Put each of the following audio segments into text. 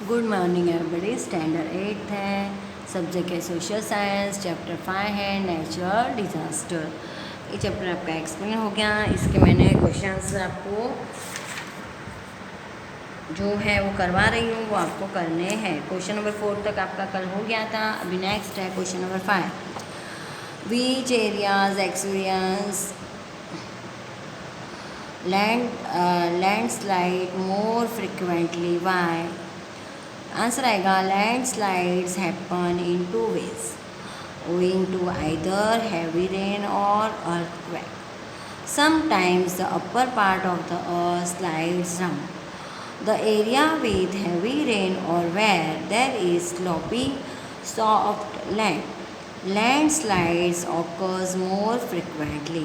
Good morning everybody. Standard 8 है, subject है social science, chapter 5 है नेचुरल डिज़ास्टर। ये चैप्टर आपका एक्सप्लेन हो गया। इसके मैंने क्वेश्चंस आपको जो है वो करवा रही हूँ, वो आपको करने हैं। क्वेश्चन नंबर 4 तक आपका कल हो गया था। अभी नेक्स्ट है question number 5। Which areas experience landslide more frequently, why? Answer आएगा landslides happen in two ways, owing to either heavy rain or earthquake. Sometimes the upper part of the earth slides down. The area with heavy rain or where there is slopy, soft land, landslides occurs more frequently.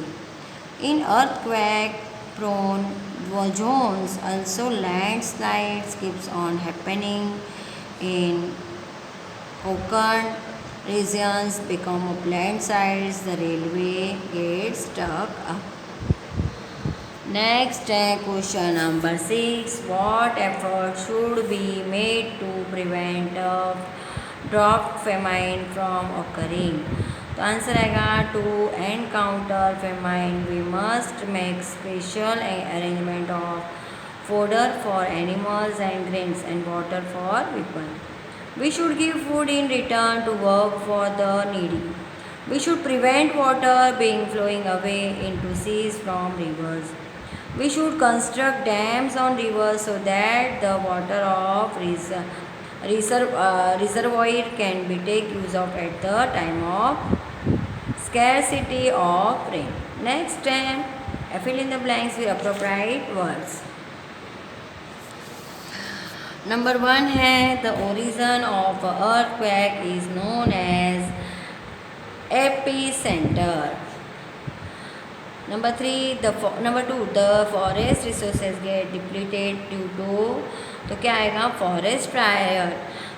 In earthquake-prone zones, also landslides keeps on happening. In Konkan regions become of landslides, the railway gets stuck up. Next question number 6. What effort should be made to prevent a drought famine from occurring? तो answer आएगा to encounter famine we must make special arrangement of fodder for animals and grains and water for people. We should give food in return to work for the needy. We should prevent water being flowing away into seas from rivers. We should construct dams on rivers so that the water of reservoir can be take use of at the time of scarcity of rain. Next, fill in the blanks with appropriate words. Number 1 है the origin of earthquake is known as epicentre. Number 2 the forest resources get depleted due to, तो क्या आएगा forest fire.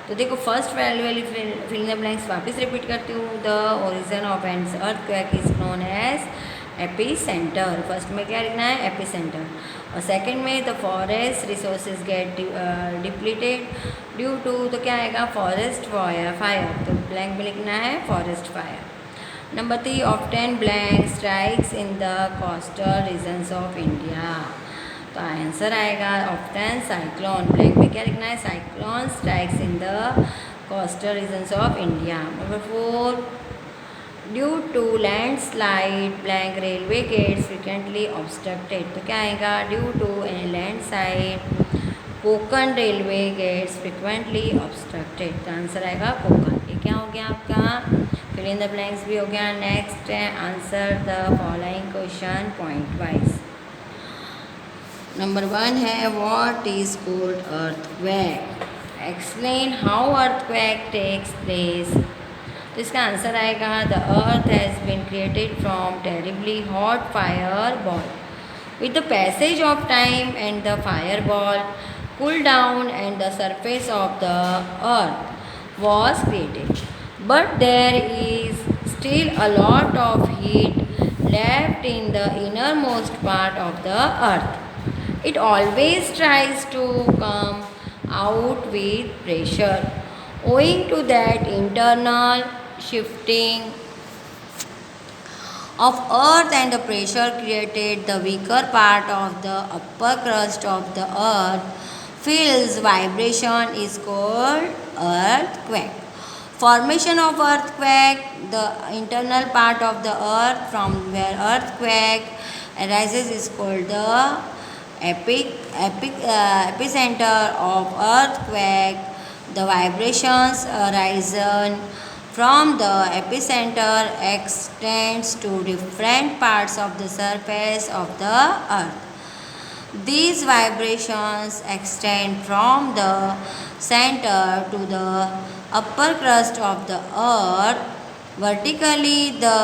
तो देखो first वाली fill the blanks वापस repeat करती हूँ. The origin of an earthquake is known as epicentre. First में क्या लिखना है एपीसेंटर, और सेकंड में the forest resources get depleted due to, तो क्या आएगा फॉरेस्ट फायर. तो ब्लैंक में लिखना है forest fire. Number 3 often blank strikes in the coastal regions of India. तो आंसर आएगा ऑफ्टन साइक्लोन. ब्लैंक में क्या लिखना है cyclone strikes in the coastal regions of India. Number 4 due to landslide blank railway gets frequently obstructed. तो क्या आएगा due to a landslide Konkan railway gets frequently obstructed. तो आंसर आएगा कोकन. ये क्या हो गया आपका फिल इन द ब्लैंक्स भी हो गया. नेक्स्ट है answer the following question point wise. Number 1 है what is called earthquake. Explain how earthquake takes place. तो इसका आंसर आएगा the earth has been created from terribly hot fire ball. With the passage of time and the fire ball cooled down and the surface of the earth was created. But there is still a lot of heat left in the innermost part of the earth. It always tries to come out with pressure. Owing to that internal shifting of earth and the pressure created, the weaker part of the upper crust of the earth feels vibration is called earthquake. Formation of earthquake, the internal part of the earth from where earthquake arises is called the epicenter of earthquake. The vibrations arisen from the epicenter extends to different parts of the surface of the earth. These vibrations extend from the center to the upper crust of the earth. Vertically, the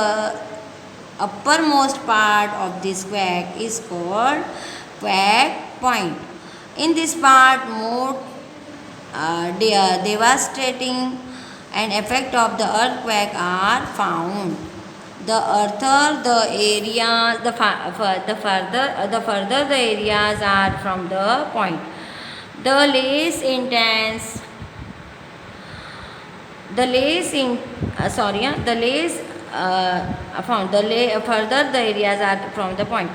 uppermost part of this quake is called quake point. In this part, more devastating and effect of the earthquake are found. The earther the area, the further the areas are from the point, the less intense The lays in the lays found further the areas are from the point.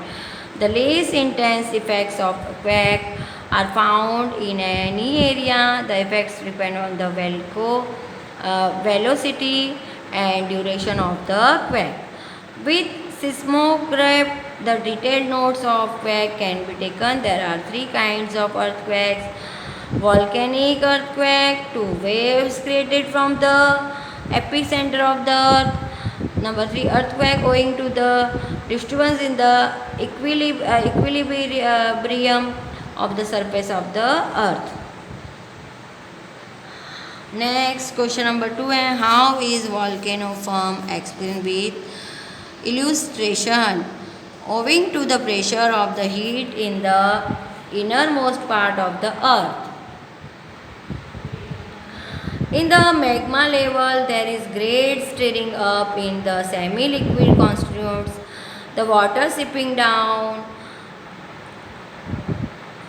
The least intense effects of quake are found in any area. The effects depend on the velocity and duration of the quake. With seismograph, the detailed notes of quake can be taken. There are three kinds of earthquakes: volcanic earthquake, two waves created from the epicenter of the earth. Number three, earthquake owing to the disturbance in the equilibrium of the surface of the earth. Next question number 2 है, how is volcano form? Explain with illustration. Owing to the pressure of the heat in the innermost part of the earth. In the magma level, there is great stirring up in the semi-liquid constituents. The water seeping down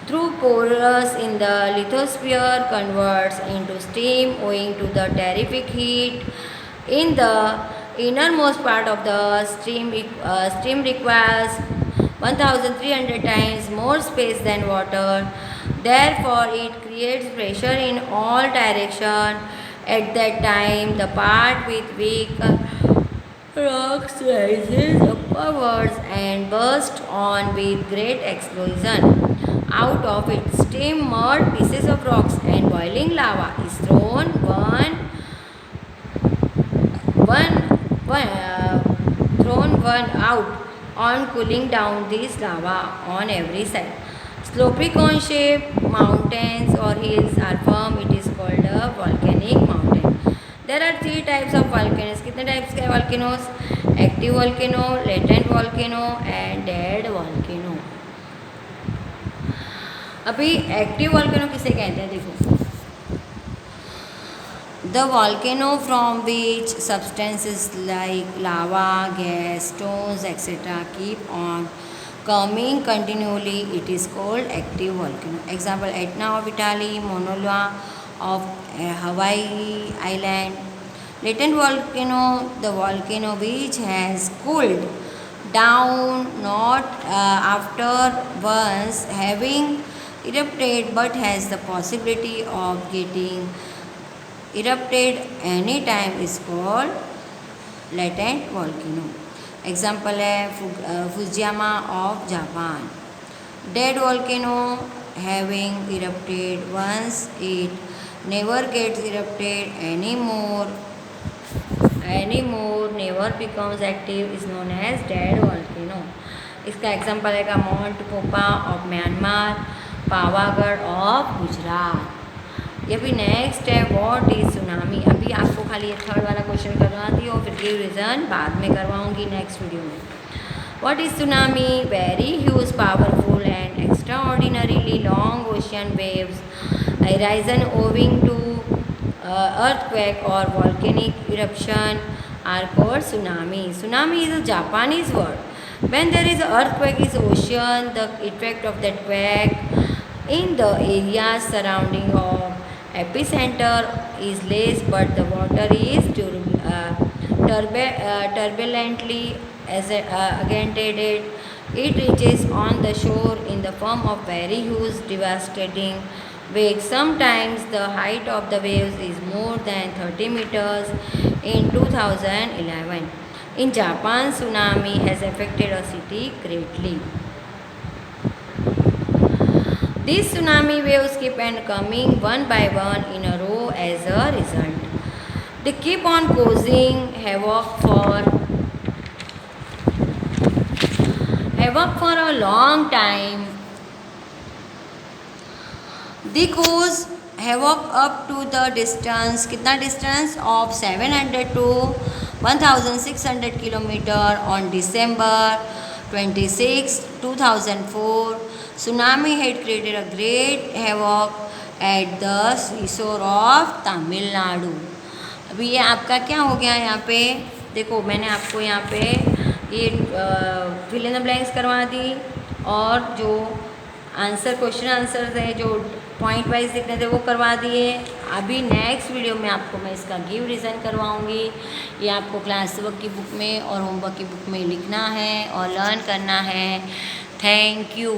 through pores in the lithosphere converts into steam owing to the terrific heat. In the innermost part of the steam requires 1300 times more space than water. Therefore, it creates pressure in all directions. At that time, the part with weak rocks rises upwards and bursts on with great explosion. Out of it, steam, mud, pieces of rocks, and boiling lava is thrown one out on cooling down this lava on every side. Sloping cone shaped mountains or hills are formed. It is called a volcanic mountain. There are three types of volcanoes. कितने types के volcanoes? Active volcano, latent volcano and dead volcano. अभी active volcano किसे कहते हैं? देखो, the volcano from which substances like lava, gas, stones, etc. keep on coming continually, it is called active volcano. Example, Etna of Italy, Mauna Loa of Hawaii Island. Latent volcano, the volcano which has cooled down not after once having erupted but has the possibility of getting erupted any time is called latent volcano. Example है Fujiyama of Japan. Dead volcano having erupted once, it never gets erupted anymore, never becomes active, is known as dead volcano. इसका example है mount पोपा of Myanmar, Pavagadh of Gujarat. ये भी next है, what is tsunami. अभी आपको खाली ये थर्ड वाला क्वेश्चन करवाती हूँ, फिर गिव रीजन बाद में करवाऊँगी नेक्स्ट वीडियो में। What is tsunami? Very huge, powerful and extraordinarily long ocean waves arisen owing to earthquake or volcanic eruption are called tsunami. Tsunami is a Japanese word. When there is an earthquake is ocean, the effect of that quake in the areas surrounding of epicenter is less, but the water is turbulently agitated. It reaches on the shore in the form of very huge, devastating waves. Sometimes the height of the waves is more than 30 meters. In 2011, in Japan, tsunami has affected a city greatly. These tsunami waves keep on coming one by one in a row as a result. They keep on causing havoc for a long time. They cause havoc up to the distance, कितना distance of 700 to 1600 kilometer. On December 26, 2004, tsunami had created a great havoc at the seashore of Tamil Nadu. अभी ये आपका क्या हो गया यहाँ पे? देखो, मैंने आपको यहाँ पे ये फिल इन द ब्लैंक्स करवा दी और जो आंसर क्वेश्चन आंसर है जो पॉइंट वाइज लिखने थे वो करवा दिए। अभी नेक्स्ट वीडियो में आपको मैं इसका गिव रीज़न करवाऊँगी। ये आपको क्लास वर्क की बुक में और होमवर्क की बुक में लिखना है और लर्न करना है। Thank you.